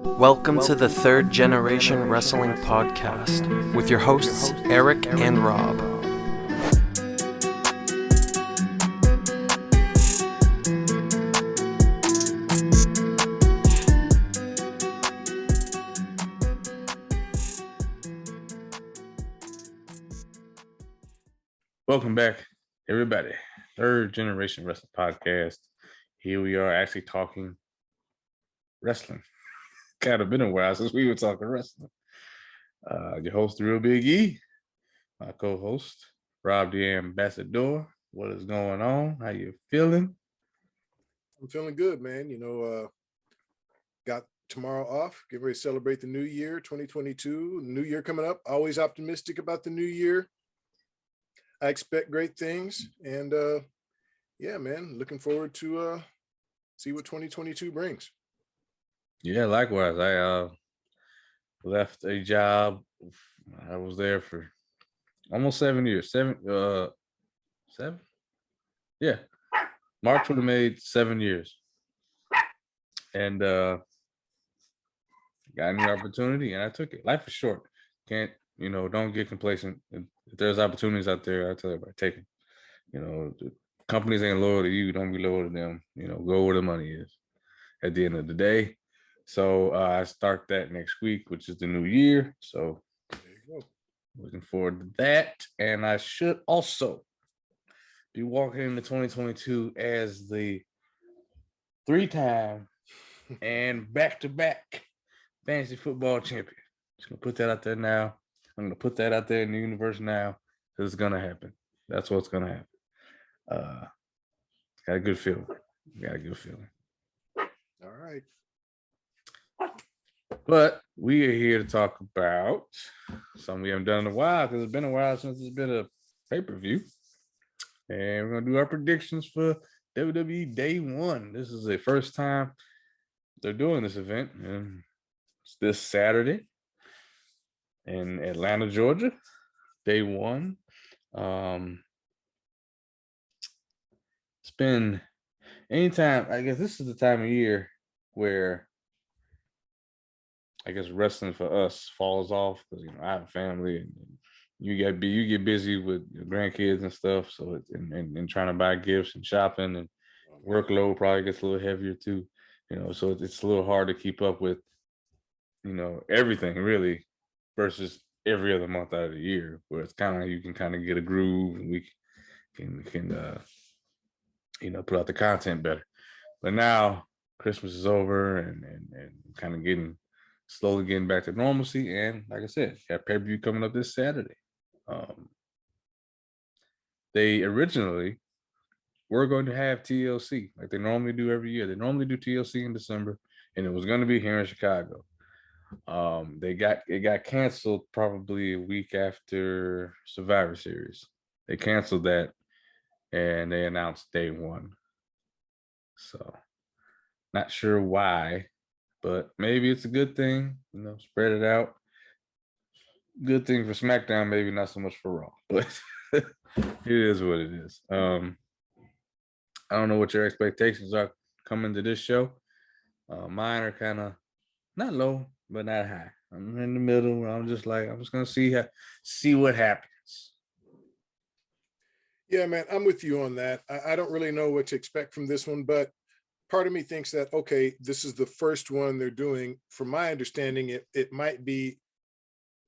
Welcome to the Third Generation Wrestling Podcast with your hosts, Eric and Rob. Welcome back, everybody. Third Generation Wrestling Podcast. Here we are actually talking wrestling. Kind of been a while since we were talking wrestling. Your host, the Real Big E, my co-host, Rob the Ambassador. What is going on? How you feeling? I'm feeling good, man. Got tomorrow off, getting ready to celebrate the new year, 2022. New year coming up. Always optimistic about the new year. I expect great things, and yeah, man, looking forward to see what 2022 brings. Yeah, likewise. I left a job. I was there for almost 7 years. Seven? Yeah. March would have made 7 years. And got a new opportunity, and I took it. Life is short. Don't get complacent. If there's opportunities out there, I tell everybody, take them. The companies ain't loyal to you. Don't be loyal to them. Go where the money is at the end of the day. So I start that next week, which is the new year. So There you go. looking forward to that. And I should also be walking into 2022 as the 3-time and back-to-back fantasy football champion. Just gonna put that out there now. I'm gonna put that out there in the universe now because it's gonna happen. That's what's gonna happen. Got a good feeling. All right. But we are here to talk about something we haven't done in a while because it's been a while since it's been a pay-per-view. And we're gonna do our predictions for WWE Day 1. This is the first time they're doing this event, and it's this Saturday in Atlanta, Georgia. Day 1. It's been anytime. I guess this is the time of year where I guess wrestling for us falls off because I have a family and you get busy with your grandkids and stuff. So and trying to buy gifts and shopping and workload probably gets a little heavier too. So it's a little hard to keep up with everything really versus every other month out of the year where it's kind of you can kind of get a groove and we can put out the content better. But now Christmas is over and kind of slowly getting back to normalcy. And like I said, got pay-per-view coming up this Saturday. They originally were going to have TLC like they normally do every year. They normally do TLC in December, and it was going to be here in Chicago. It got canceled probably a week after Survivor Series. They canceled that, and they announced Day 1. So, not sure why, but maybe it's a good thing. Spread it out. Good thing for SmackDown, maybe not so much for Raw, but it is what it is. I don't know what your expectations are coming to this show. Mine are kind of not low, but not high. I'm in the middle. I'm just gonna see what happens. Yeah, man, I'm with you on that. I don't really know what to expect from this one, but part of me thinks that, okay, this is the first one they're doing. From my understanding, it might be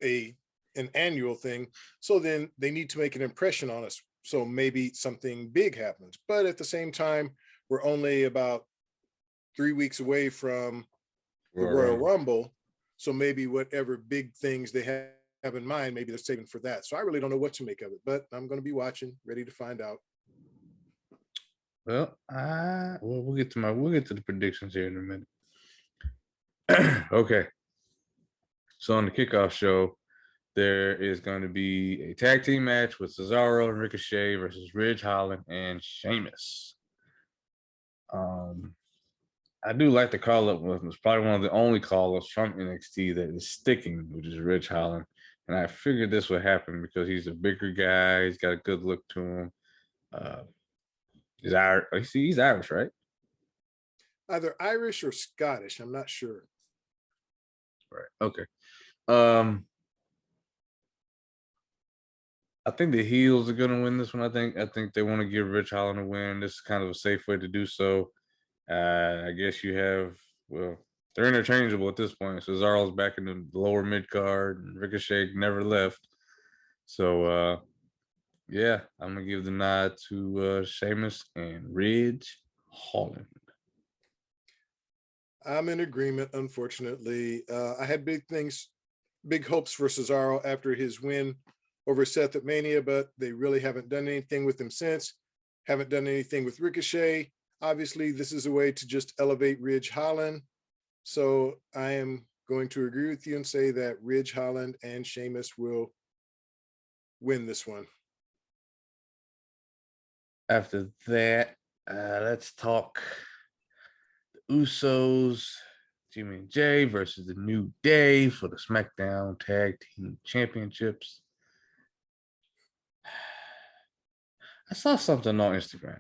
an annual thing. So then they need to make an impression on us. So maybe something big happens. But at the same time, we're only about 3 weeks away from the Royal Rumble. So maybe whatever big things they have in mind, maybe they're saving for that. So I really don't know what to make of it, but I'm going to be watching, ready to find out. Well, we'll get to the predictions here in a minute. Okay. So on the kickoff show, there is going to be a tag team match with Cesaro and Ricochet versus Ridge Holland and Sheamus. I do like the call-up with him. It's probably one of the only call-ups from NXT that is sticking, which is Ridge Holland. And I figured this would happen because he's a bigger guy. He's got a good look to him. He's Irish, right? Either Irish or Scottish. I'm not sure. Right. Okay. Um, I think the heels are gonna win this one. I think they want to give Rich Holland a win. This is kind of a safe way to do so. I guess you have they're interchangeable at this point. Cesaro's back in the lower mid card, and Ricochet never left. So yeah, I'm gonna give the nod to Sheamus and Ridge Holland. I'm in agreement. Unfortunately, I had big hopes for Cesaro after his win over Seth at Mania, but they really haven't done anything with him since. Haven't done anything with Ricochet. Obviously, this is a way to just elevate Ridge Holland. So I am going to agree with you and say that Ridge Holland and Sheamus will win this one. After that, let's talk the Usos, Jimmy and Jay versus the New Day for the SmackDown Tag Team Championships. I saw something on Instagram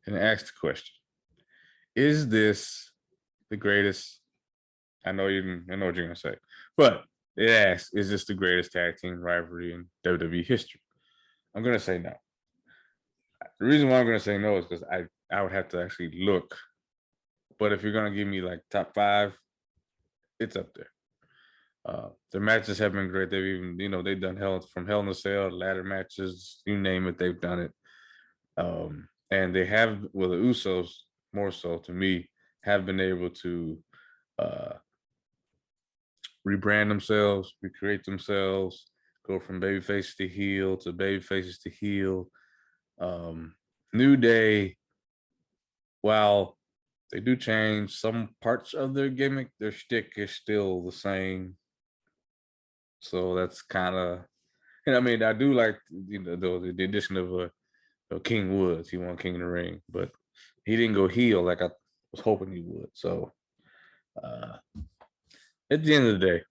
and asked the question: is this the greatest? I know what you're gonna say, but it asks, is this the greatest tag team rivalry in WWE history? I'm gonna say no. The reason why I'm gonna say no is because I would have to actually look. But if you're gonna give me like top 5, it's up there. Their matches have been great. They've even, they've done Hell in a Cell, ladder matches, you name it, they've done it. And they have, well, the Usos more so to me have been able to rebrand themselves, recreate themselves, go from babyface to heel to babyfaces to heel. New Day, while they do change some parts of their gimmick, their shtick is still the same. So that's kind of, and I mean, I do like the addition of King Woods. He won King of the Ring, but he didn't go heel like I was hoping he would. So at the end of the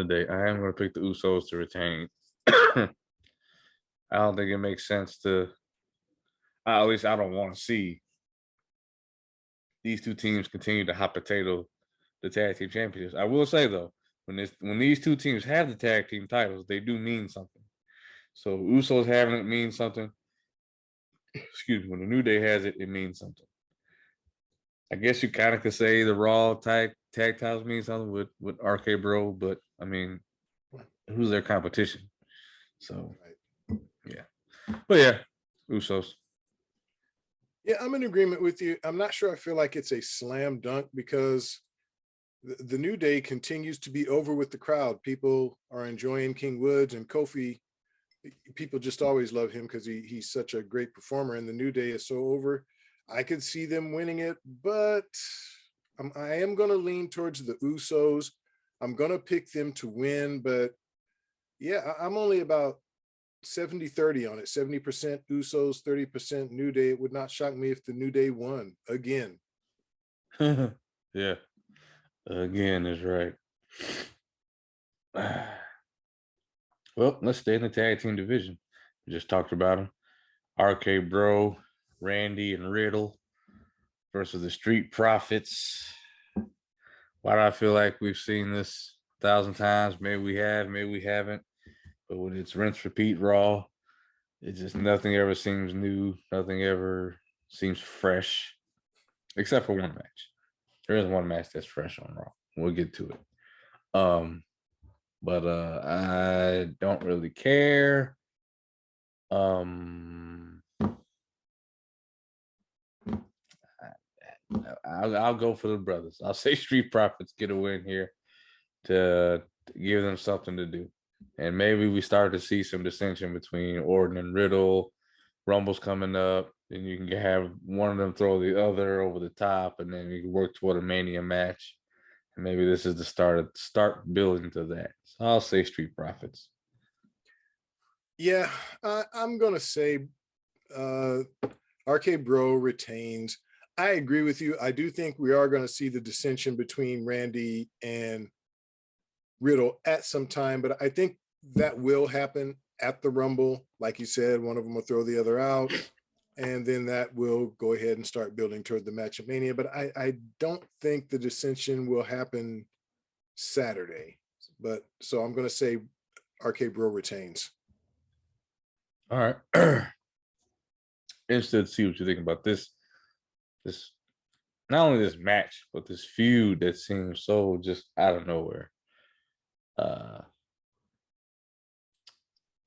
day, I am going to pick the Usos to retain. I don't think it makes sense to, at least I don't want to see these two teams continue to hot potato the tag team championships. I will say though, when these two teams have the tag team titles, they do mean something. So Usos having it means something. Excuse me. When the New Day has it, it means something. I guess you kind of could say the Raw tag titles mean something with RK Bro, but I mean, who's their competition? So yeah, but yeah, Usos. Yeah, I'm in agreement with you. I'm not sure I feel like it's a slam dunk because the New Day continues to be over with the crowd. People are enjoying King Woods and Kofi. People just always love him because he's such a great performer, and the New Day is so over. I could see them winning it, but I am going to lean towards the Usos. I'm going to pick them to win, but yeah, I'm only about 70-30 on it. 70% Usos, 30% New Day. It would not shock me if the New Day won again. Yeah, again is right. Well, let's stay in the tag team division. We just talked about them. RK Bro, Randy, and Riddle versus the Street Profits. Why do I feel like we've seen this 1,000 times? Maybe we have, maybe we haven't. But when it's rinse, repeat, Raw, it's just nothing ever seems new. Nothing ever seems fresh, except for one match. There is one match that's fresh on Raw. We'll get to it. But I don't really care. I'll go for the brothers. I'll say Street Profits get a win here to give them something to do. And maybe we start to see some dissension between Orton and Riddle. Rumble's coming up, and you can have one of them throw the other over the top, and then you can work toward a Mania match. And maybe this is the start building to that. So I'll say Street Profits. Yeah, I'm going to say RK Bro retains. I agree with you. I do think we are going to see the dissension between Randy and Riddle at some time, but I think that will happen at the Rumble. Like you said, one of them will throw the other out. And then that will go ahead and start building toward the match at Mania. But I don't think the dissension will happen Saturday. But so I'm going to say RK Bro retains. All right. Interested to see what you think about this not only this match, but this feud that seems so just out of nowhere.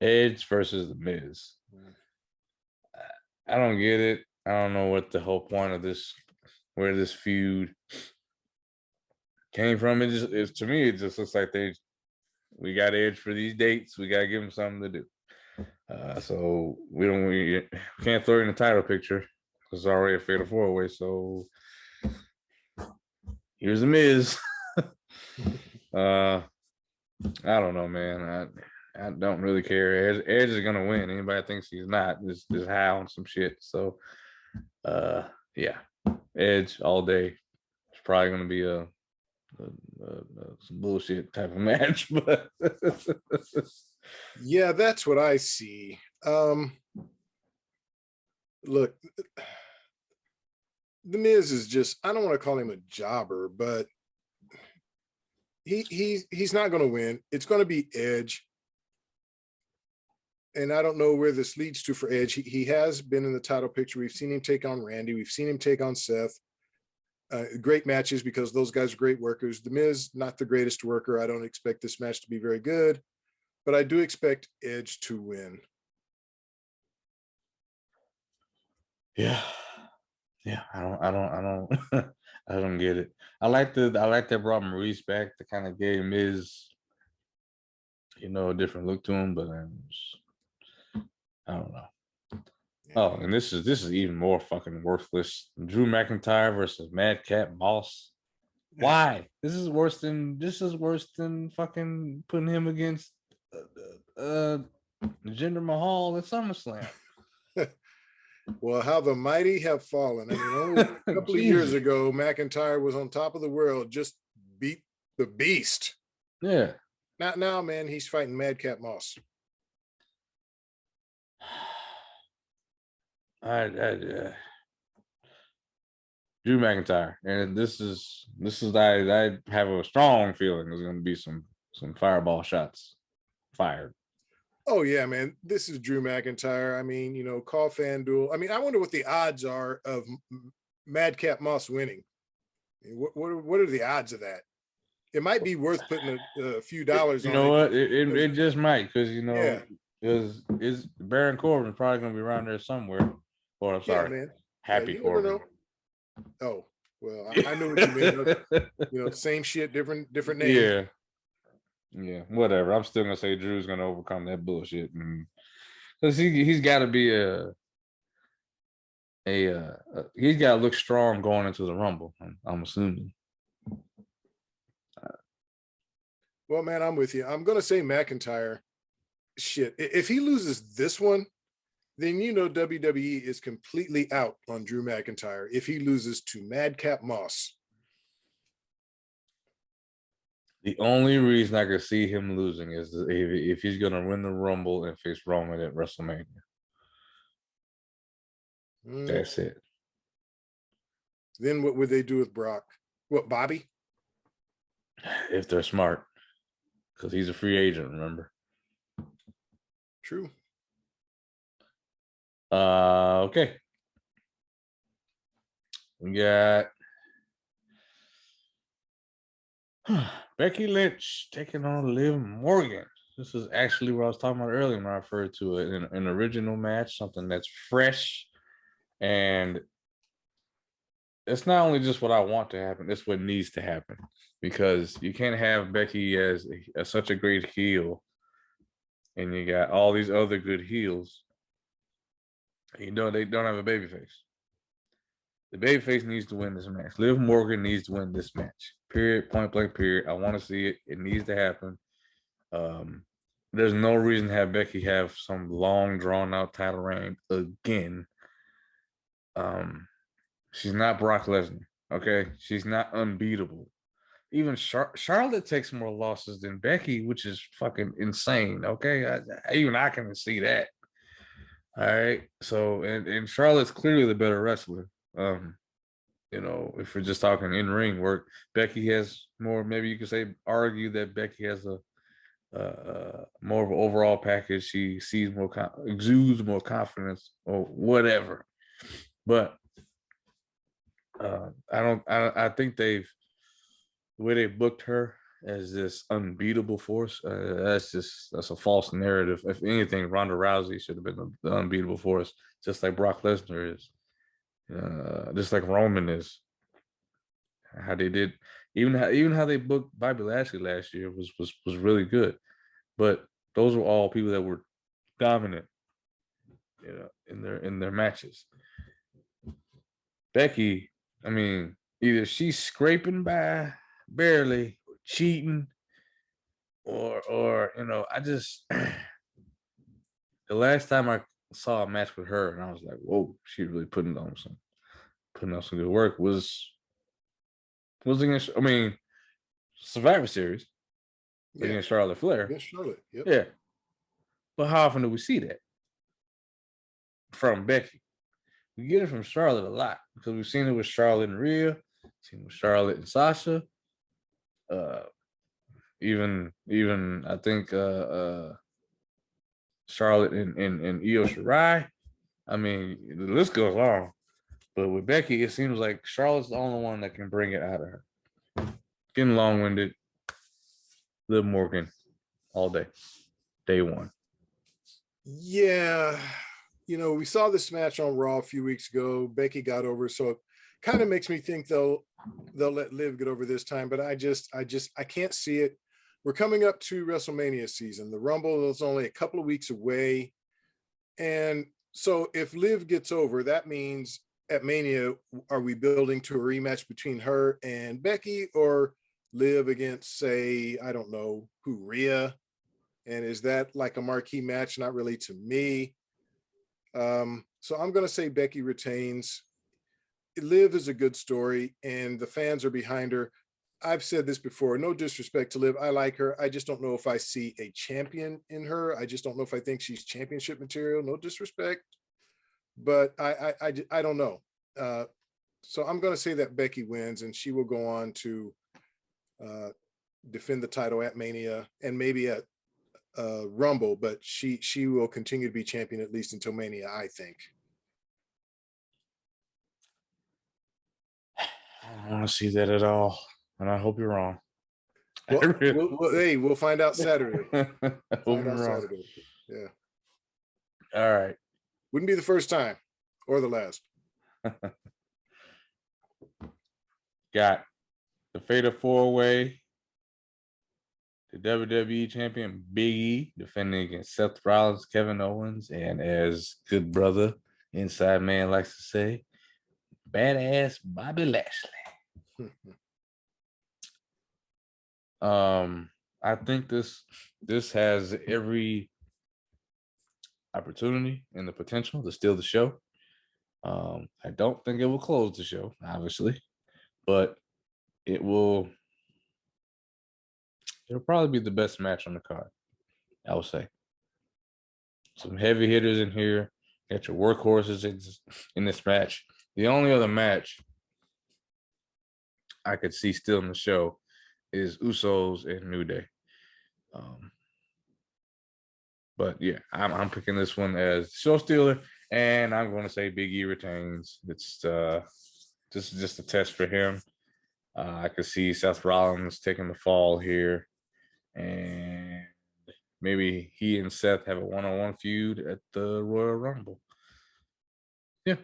Edge versus The Miz. I don't get it. I don't know what the whole point of this, where this feud came from. To me, it just looks like we got Edge for these dates. We got to give him something to do. So we can't throw in the title picture. It's already a fatal 4-way. So here's The Miz. I don't know, man. I don't really care. Edge is gonna win. Anybody thinks he's not is high on some shit. So yeah, Edge all day. It's probably gonna be some bullshit type of match, but yeah, that's what I see. Look, The Miz is just, I don't want to call him a jobber, but he's not going to win. It's going to be Edge. And I don't know where this leads to for Edge. He has been in the title picture. We've seen him take on Randy. We've seen him take on Seth. Great matches because those guys are great workers. The Miz, not the greatest worker. I don't expect this match to be very good, but I do expect Edge to win. Yeah. I don't get it. I like that brought Maurice back to kind of gave Miz, a different look to him, but I don't know. Yeah. Oh, and this is even more fucking worthless. Drew McIntyre versus Madcap Moss. Why? This is worse than fucking putting him against Jinder Mahal at SummerSlam. Well, how the mighty have fallen. I mean, only a couple of years ago, McIntyre was on top of the world, just beat the beast. Yeah. Not now, man. He's fighting Madcap Moss. Drew McIntyre, and this is I have a strong feeling there's going to be some fireball shots fired. Oh yeah, man. This is Drew McIntyre. I mean, call FanDuel. I mean, I wonder what the odds are of Madcap Moss winning. What are the odds of that? It might be worth putting a few dollars on. You know what? It just might, because is Baron Corbin probably going to be around there somewhere. Or I'm sorry, man. Happy Corbin. Oh well, I know what you mean. Same shit, different name. Yeah. Yeah, whatever. I'm still gonna say Drew's gonna overcome that bullshit, because he's got to be he's got to look strong going into the Rumble. I'm assuming. Well, man, I'm with you. I'm gonna say McIntyre. Shit, if he loses this one, then WWE is completely out on Drew McIntyre. If he loses to Madcap Moss. The only reason I could see him losing is if he's going to win the Rumble and face Roman at WrestleMania. That's it. Then what would they do with Brock? What, Bobby? If they're smart. Because he's a free agent, remember? True. Okay. We got Becky Lynch taking on Liv Morgan. This is actually what I was talking about earlier when I referred to it, an original match, something that's fresh. And it's not only just what I want to happen, it's what needs to happen. Because you can't have Becky as such a great heel, and you got all these other good heels. They don't have a babyface. The babyface needs to win this match. Liv Morgan needs to win this match. Period. Point blank. Period. I want to see it. It needs to happen. There's no reason to have Becky have some long, drawn out title reign again. She's not Brock Lesnar. Okay, she's not unbeatable. Even Charlotte takes more losses than Becky, which is fucking insane. Okay, even I can see that. All right. So and Charlotte's clearly the better wrestler. If we're just talking in ring work, Becky has more. Maybe you could say argue that Becky has a more of an overall package. She sees more, exudes more confidence or whatever. But I think the way they booked her as this unbeatable force. That's a false narrative. If anything, Ronda Rousey should have been the unbeatable force, just like Brock Lesnar is, just like Roman is. How they did, even how they booked Bobby Lashley last year was really good. But those were all people that were dominant, in their matches. Becky, I mean, either she's scraping by barely, cheating, or I just the last time I saw a match with her and I was like, whoa, she's really putting on some good work was against, Survivor Series against Charlotte Flair. Against Charlotte, yep. Yeah. But how often do we see that from Becky? We get it from Charlotte a lot because we've seen it with Charlotte and Rhea, seen it with Charlotte and Sasha. Even I think Charlotte and Io Shirai. I mean, the list goes on. But with Becky, it seems like Charlotte's the only one that can bring it out of her. Getting long-winded. Liv Morgan all day. Day one. Yeah. We saw this match on Raw a few weeks ago. Becky got over, so it kind of makes me think they'll let Liv get over this time, but I can't see it. We're coming up to WrestleMania season. The Rumble is only a couple of weeks away. And so if Liv gets over, that means at Mania, are we building to a rematch between her and Becky, or Liv against, say, I don't know who, Rhea? And is that like a marquee match? Not really to me. So I'm going to say Becky retains. Liv is a good story and the fans are behind her. I've said this before, no disrespect to Liv. I like her. I just don't know if I see a champion in her. I just don't know if I think she's championship material. No disrespect, but I don't know. So I'm going to say that Becky wins and she will go on to defend the title at Mania and maybe at Rumble, but she will continue to be champion at least until Mania, I think. I don't want to see that at all, and I hope you're wrong. We'll find out Saturday. Saturday. Yeah. All right. Wouldn't be the first time or the last. Got the Fatal 4-Way. The WWE champion Big E defending against Seth Rollins, Kevin Owens, and as good brother Inside Man likes to say, badass Bobby Lashley. I think this has every opportunity and the potential to steal the show. I don't think it will close the show, obviously, but it'll probably be the best match on the card, I would say. Some heavy hitters in here. Got your workhorses in this match. The only other match I could see still in the show is Usos and New Day. But yeah, I'm picking this one as show stealer, and I'm going to say Big E retains. It's this is just a test for him. I could see Seth Rollins taking the fall here, and maybe he and Seth have a one-on-one feud at the Royal Rumble. Yeah.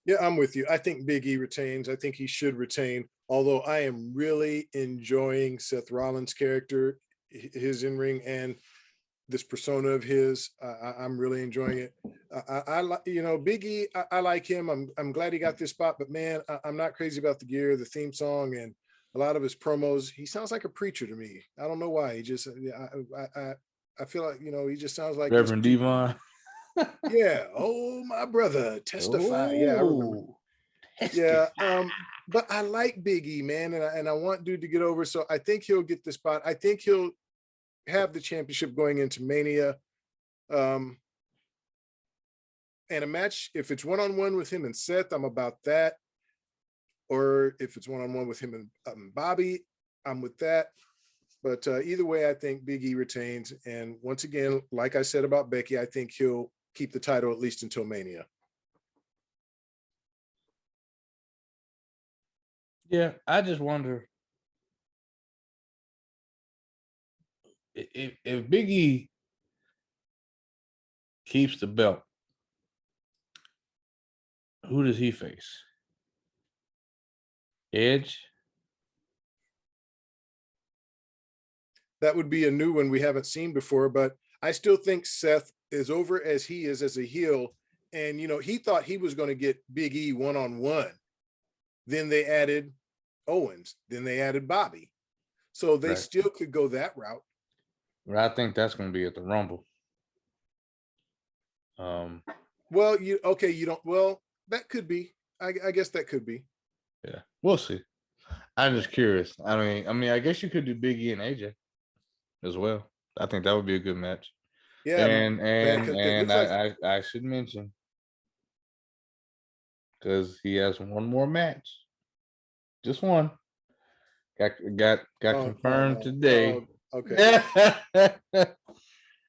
Yeah, I'm with you. I think Big E retains. I think he should retain, although I am really enjoying Seth Rollins' character, his in-ring, and this persona of his. I'm really enjoying it. I like, Big E, I like him. I'm glad he got this spot, but man, I'm not crazy about the gear, the theme song, and a lot of his promos. He sounds like a preacher to me. I don't know why. He just, I feel like, he just sounds like Reverend Devon. Yeah. Oh, my brother, testify. Yeah, I remember. Testify. Yeah. But I like Big E, man, and I want dude to get over. So I think he'll get the spot. I think he'll have the championship going into Mania. And a match, if it's one-on-one with him and Seth, I'm about that. Or if it's one-on-one with him and Bobby, I'm with that. But either way, I think Big E retains. And once again, like I said about Becky, I think he'll keep the title at least until Mania. Yeah, I just wonder if Big E keeps the belt, who does he face? Edge? That would be a new one we haven't seen before, but I still think Seth is over as he is as a heel. And, you know, he thought he was going to get Big E one-on-one. Then they added Owens. Then they added Bobby. So they still could go that route. Well, I think that's going to be at the Rumble. Well, you don't. Well, that could be. I guess that could be. Yeah, we'll see. I'm just curious. I mean, I guess you could do Big E and AJ as well. I think that would be a good match. Yeah, and it looks like I should mention, because he has one more match, just one. Got confirmed today. Okay.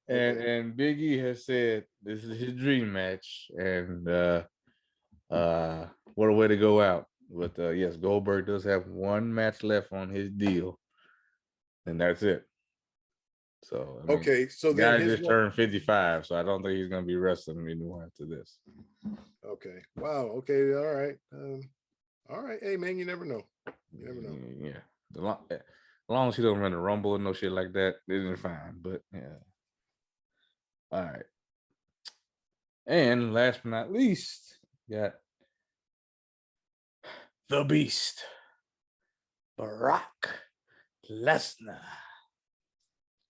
And Big E has said this is his dream match, and what a way to go out. But yes, Goldberg does have one match left on his deal, and that's it. So I mean, okay, so the guy then just turned 55, so I don't think he's gonna be wrestling anymore after this. Okay. Wow. Okay. All right. All right. Hey man, you never know. You never know. Yeah. As long as he don't run a Rumble or no shit like that, it's fine. But yeah. All right. And last but not least, got the Beast, Brock Lesnar,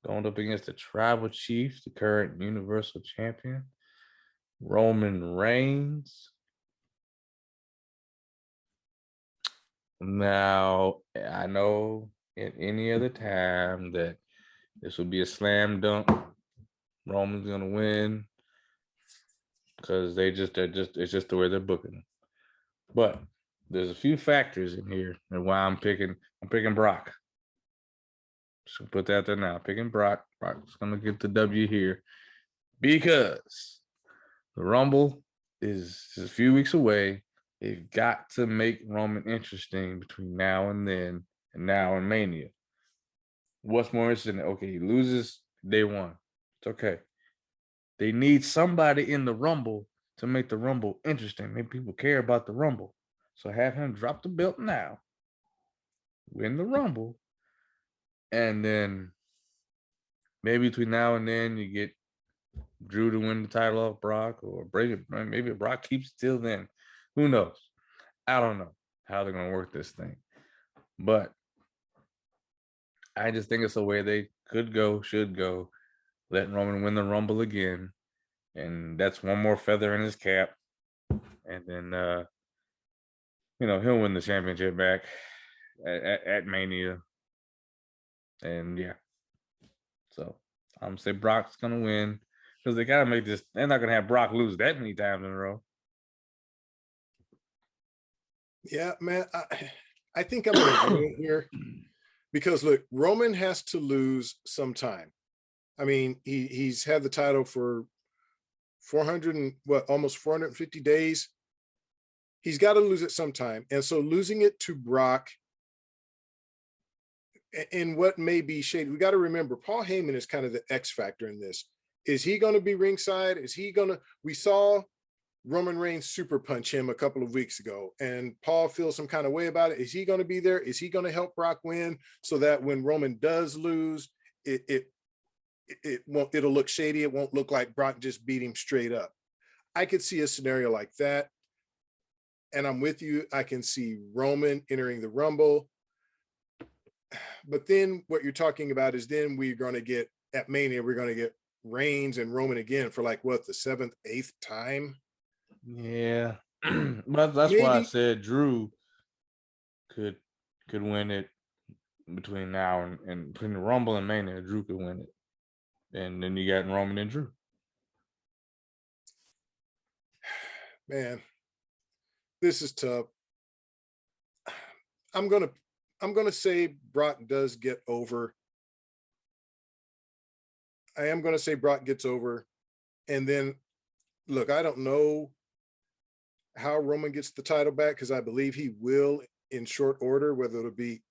going up against the Tribal Chief, the current Universal Champion, Roman Reigns. Now, I know at any other time that this will be a slam dunk. Roman's gonna win because it's just the way they're booking them. But there's a few factors in here and why I'm picking Brock. So put that there now. Picking Brock. Brock's gonna get the W here because the Rumble is a few weeks away. They've got to make Roman interesting between now and then, and now and Mania. What's more interesting? Okay, he loses day one. It's okay. They need somebody in the Rumble to make the Rumble interesting. Make people care about the Rumble. So have him drop the belt now, win the Rumble, and then maybe between now and then you get Drew to win the title off Brock, or maybe Brock keeps it till then. Who knows? I don't know how they're going to work this thing. But I just think it's the way they should go. Let Roman win the Rumble again. And that's one more feather in his cap. And then, he'll win the championship back at Mania. And yeah. So I'm going to say Brock's going to win. Because they got to make this. They're not going to have Brock lose that many times in a row. Yeah, man. I think I'm in agreement here. Because look, Roman has to lose sometime. I mean, he's had the title for almost 450 days. He's got to lose it sometime. And so losing it to Brock in what may be shady, we got to remember Paul Heyman is kind of the X factor in this. Is he going to be ringside? We saw Roman Reigns super punch him a couple of weeks ago, and Paul feels some kind of way about it. Is he going to be there? Is he going to help Brock win so that when Roman does lose, it'll look shady. It won't look like Brock just beat him straight up. I could see a scenario like that. And I'm with you. I can see Roman entering the Rumble. But then what you're talking about is then we're going to get at Mania, we're going to get Reigns and Roman again for like what, the 7th, 8th time? Yeah. But that's why I said Drew could win it between now and between the Rumble and Mania. Drew could win it. And then you got Roman and Drew. Man, this is tough. I'm gonna say Brock does get over. I am gonna say Brock gets over. And then look, I don't know how Roman gets the title back because I believe he will in short order, whether it'll be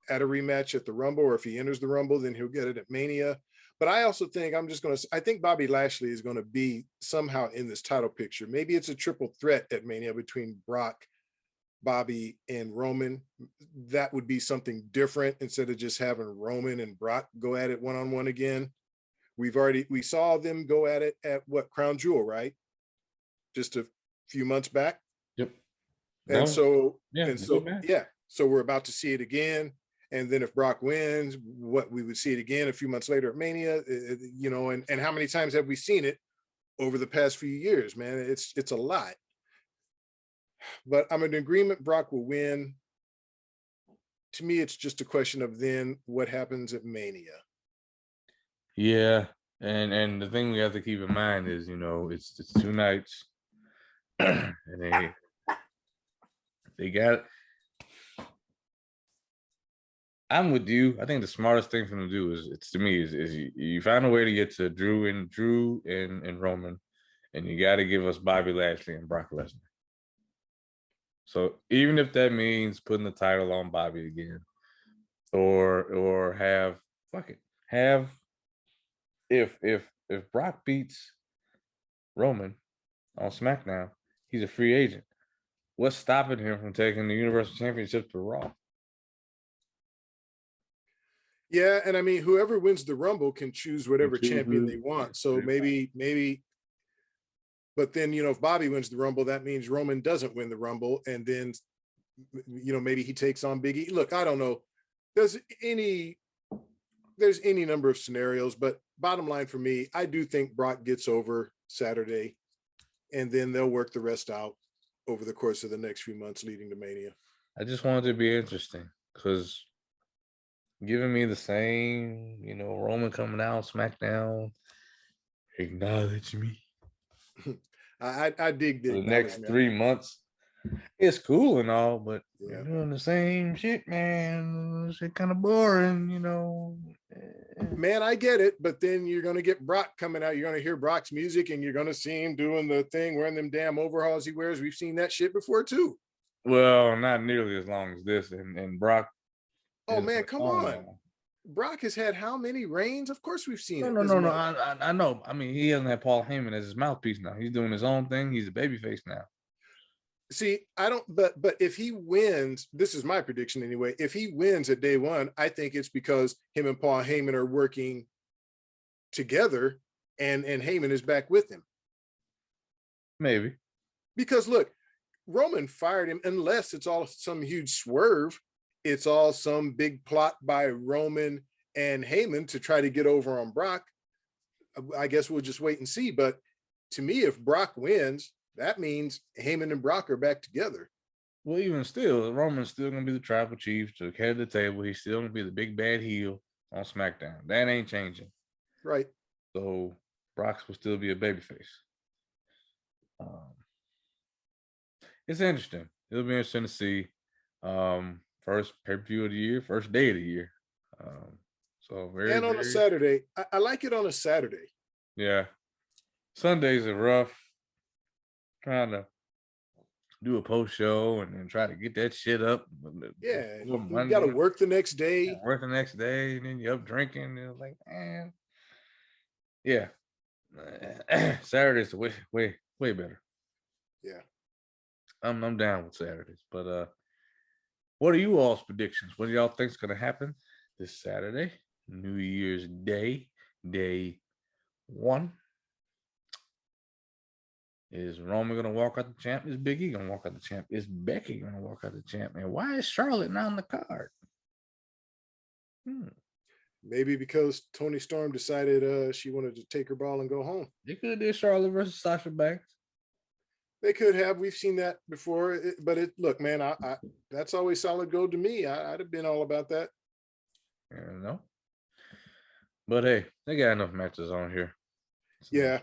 at a rematch at the Rumble or if he enters the Rumble, then he'll get it at Mania. But I also think I think Bobby Lashley is going to be somehow in this title picture. Maybe it's a triple threat at Mania between Brock, Bobby, and Roman. That would be something different instead of just having Roman and Brock go at it one-on-one again. We saw them go at it at what, Crown Jewel, right? Just a few months back. Yep. So we're about to see it again. And then if Brock wins, we would see it again a few months later at Mania, and how many times have we seen it over the past few years, man? It's a lot. But I'm in agreement Brock will win. To me, it's just a question of then what happens at Mania. Yeah. And the thing we have to keep in mind is, it's 2 nights. And they got. I'm with you. I think the smartest thing for them to do is you find a way to get to Drew and Roman, and you got to give us Bobby Lashley and Brock Lesnar. So even if that means putting the title on Bobby again, or if Brock beats Roman on SmackDown, he's a free agent. What's stopping him from taking the Universal Championship to Raw? Yeah, and I mean, whoever wins the Rumble can choose whatever champion they want. So maybe, but then, if Bobby wins the Rumble, that means Roman doesn't win the Rumble. And then, maybe he takes on Big E. Look, I don't know. There's any number of scenarios, but bottom line for me, I do think Brock gets over Saturday, and then they'll work the rest out over the course of the next few months leading to Mania. I just wanted to be interesting because giving me the same, Roman coming out, SmackDown, acknowledge me. I dig the next 3 months. It's cool and all, but you're doing the same shit, man. It's kind of boring, Man, I get it, but then you're going to get Brock coming out. You're going to hear Brock's music, and you're going to see him doing the thing, wearing them damn overalls he wears. We've seen that shit before, too. Well, not nearly as long as this. And Brock. Oh, man, come on. Brock has had how many reigns? Of course we've seen it. No. I know. I mean, he doesn't have Paul Heyman as his mouthpiece now. He's doing his own thing. He's a babyface now. See, I don't, but if he wins, this is my prediction anyway. If he wins at day one, I think it's because him and Paul Heyman are working together, and Heyman is back with him. Maybe. Because look, Roman fired him, unless it's all some huge swerve. It's all some big plot by Roman and Heyman to try to get over on Brock. I guess we'll just wait and see. But to me, if Brock wins, that means Heyman and Brock are back together. Well, even still, Roman's still going to be the tribal chief, to head of the table. He's still going to be the big bad heel on SmackDown. That ain't changing. Right. So Brock will still be a babyface. It's interesting. It'll be interesting to see. First pay-per-view of the year, first day of the year. And on a Saturday. I like it on a Saturday. Yeah. Sundays are rough. Trying to do a post show and then try to get that shit up. Yeah, you got to work the next day. Yeah, work the next day, and then you're up drinking. And it's like, man, yeah. Saturdays are way better. Yeah, I'm down with Saturdays. But what are you all's predictions? What do y'all think's gonna happen this Saturday, New Year's Day, day 1? Is Roman going to walk out the champ? Is Big E going to walk out the champ? Is Becky going to walk out the champ? And why is Charlotte not on the card? Maybe because Toni Storm decided she wanted to take her ball and go home. They could have did Charlotte versus Sasha Banks. They could have. We've seen that before. Look, man, I that's always solid gold to me. I'd have been all about that. No. But hey, they got enough matches on here. So. Yeah.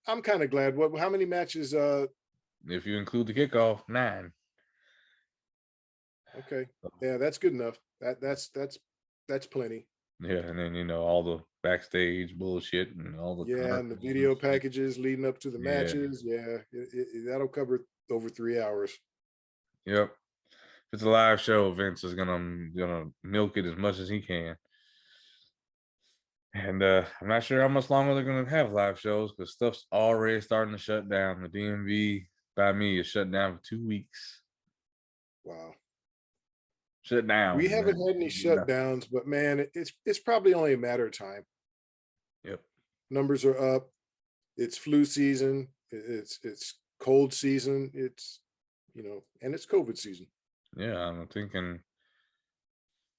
I'm kind of glad. How many matches? If you include the kickoff, 9. Okay, yeah, that's good enough. That's plenty. Yeah, and then all the backstage bullshit and all the Yeah, and the video packages leading up to the matches. Yeah, that'll cover over 3 hours. Yep. If it's a live show, Vince is gonna milk it as much as he can. And I'm not sure how much longer they're gonna have live shows because stuff's already starting to shut down. The DMV by me is shut down for 2 weeks. Wow. Shut down. We haven't had any shutdowns, but man, it's probably only a matter of time. Yep. Numbers are up. It's flu season. It's cold season. It's and it's COVID season. Yeah, I'm thinking.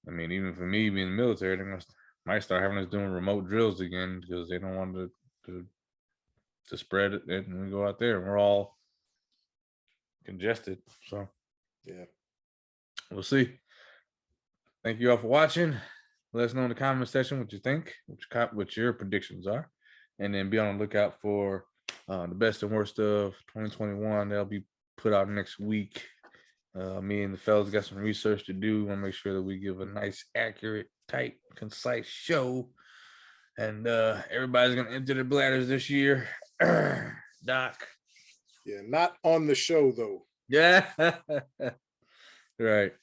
I mean, even for me being in the military, they might start having us doing remote drills again because they don't want to spread it, and we go out there and we're all congested. So yeah, we'll see. Thank you all for watching. Let us know in the comment section what you think, what your predictions are, and then be on the lookout for the best and worst of 2021. That'll be put out next week. Me and the fellas got some research to do. Want to make sure that we give a nice, accurate, tight, concise show. And everybody's gonna empty their bladders this year. Doc. Yeah, not on the show though. Yeah. Right.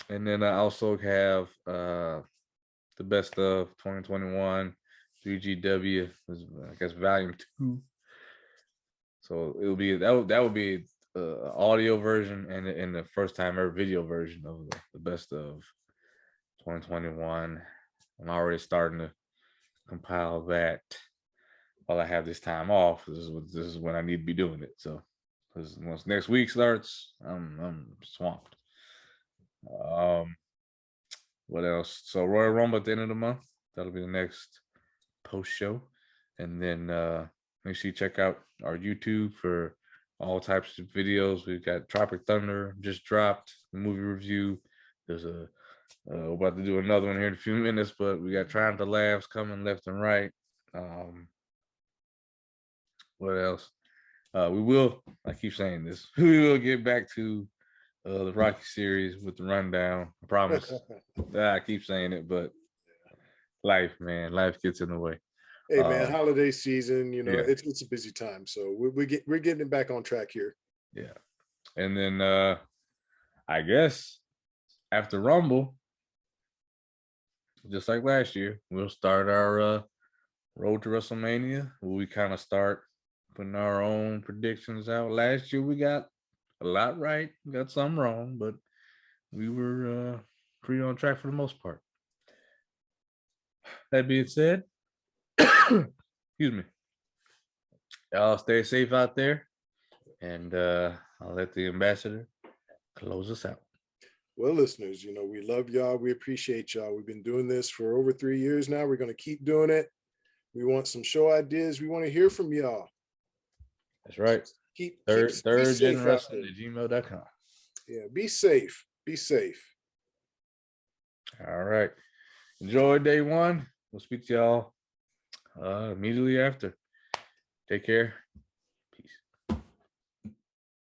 And then I also have the best of 2021 3GW, I guess volume 2. So it'll be that would be audio version and the first time ever video version of the best of 2021. I'm already starting to compile that while I have this time off. This is when I need to be doing it. So once next week starts, I'm swamped. What else? So Royal Rumble at the end of the month. That'll be the next post show. And then make sure you check out our YouTube for all types of videos. We've got Tropic Thunder just dropped, the movie review. There's we're about to do another one here in a few minutes, but we got Trying to Laughs coming left and right. What else? We will, I keep saying this, we will get back to the Rocky series with the rundown. I promise. I keep saying it, but life gets in the way. Hey man, holiday season, yeah. it's a busy time, so we're getting it back on track here. Yeah, and then I guess after Rumble, just like last year, we'll start our road to WrestleMania, where we kind of start putting our own predictions out. Last year we got a lot right, we got some wrong, but we were pretty on track for the most part. That being said, excuse me, y'all stay safe out there, and I'll let the ambassador close us out. Well, listeners, we love y'all. We appreciate y'all. We've been doing this for over 3 years now. We're going to keep doing it. We want some show ideas. We want to hear from y'all. That's right. Keep thirdgenwrestling@gmail.com. Yeah, be safe. Be safe. All right. Enjoy day one. We'll speak to y'all immediately after. Take care.